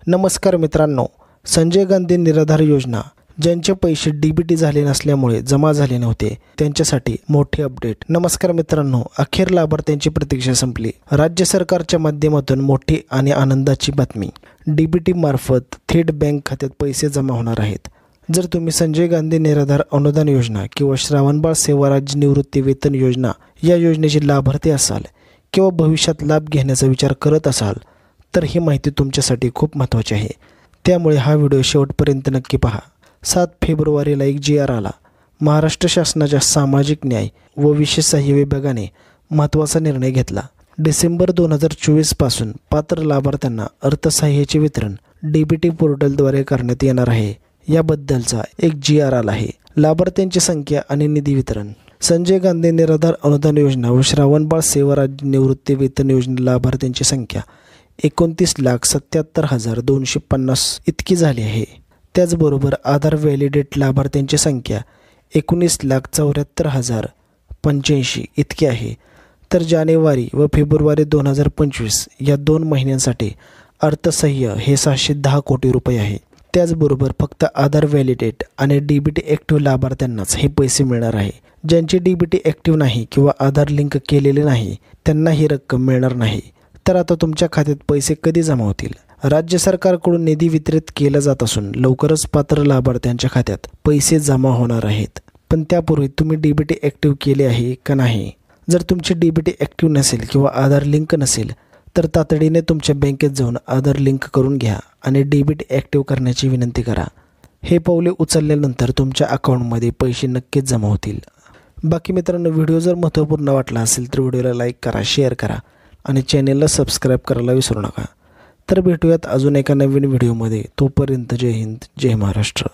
नमस्कार मित्रांनो, संजय गांधी निराधार योजना ज्यांचे पैसे डीबीटी झाले नसल्यामुळे जमा झाले नव्हते त्यांच्यासाठी मोठे अपडेट। नमस्कार मित्रांनो, अखेर लाभार्थ्यांची प्रतीक्षा संपली। राज्य सरकारच्या माध्यमातून मोठी आणि आनंदाची बातमी, डीबीटी मार्फत थेट बँक खात्यात पैसे जमा होणार आहेत। जर तुम्ही संजय गांधी निराधार अनुदान योजना किंवा श्रावणबाळ सेवा राज्य निवृत्ती वेतन योजना या योजनेचे लाभार्थी असाल किंवा भविष्यात लाभ घेण्याचा विचार करत असाल तर ही माहिती तुमच्यासाठी खूप महत्त्वाची आहे। त्यामुळे हा व्हिडिओ शेवटपर्यंत नक्की पहा। 7 फेब्रुवारीला एक GR आला। महाराष्ट्र शासनाच्या सामाजिक न्याय व विशेष सहाय्य विभागाने महत्त्वाचा निर्णय घेतला। डिसेंबर 2024 पासून पात्र लाभार्थ्यांना अर्थसहाय्याचे वितरण डीबीटी पोर्टलद्वारे करण्यात येणार आहे। याबद्दलचा एक GR आला आहे। लाभार्थ्यांची संख्या आणि निधी वितरण। संजय गांधी निराधार अनुदान योजना व श्रावणबाळ सेवा राज्य निवृत्ती वेतन योजना लाभार्थ्यांची संख्या 29,77,250 इतकी झाली आहे। त्याचबरोबर आधार व्हॅलिडेट लाभार्थ्यांची संख्या 19,74,085 इतकी आहे। तर जानेवारी व फेब्रुवारी 2025 या 2 महिन्यांसाठी अर्थसहाय्य हे 610 कोटी रुपये आहे। त्याचबरोबर फक्त आधार व्हॅलिडेट आणि डीबीटी ॲक्टिव्ह लाभार्थ्यांनाच हे पैसे मिळणार आहे। ज्यांची डीबीटी ॲक्टिव्ह नाही किंवा आधार लिंक केलेले नाही त्यांना ही रक्कम मिळणार नाही। तर आता तुमच्या खात्यात पैसे कधी जमा होतील? राज्य सरकारकडून निधी वितरित केला जात असून लवकरच पात्र लाभार्थ्यांच्या खात्यात पैसे जमा होणार आहेत। पण त्यापूर्वी तुम्ही डीबीटी ॲक्टिव्ह केले आहे का नाही? जर तुमची डीबीटी ॲक्टिव्ह नसेल किंवा आधार लिंक नसेल तर तातडीने तुमच्या बँकेत जाऊन आधार लिंक करून घ्या आणि डीबीटी ॲक्टिव्ह करण्याची विनंती करा। हे पावले उचलल्यानंतर तुमच्या अकाउंटमध्ये पैसे नक्कीच जमा होतील। बाकी मित्रांनो, व्हिडिओ जर महत्त्वपूर्ण वाटला असेल तर व्हिडिओला लाईक करा, शेअर करा आणि चॅनेलला सबस्क्राईब करायला विसरू नका। तर भेटूयात अजून एका नवीन व्हिडिओमध्ये। तोपर्यंत जय हिंद, जय महाराष्ट्र।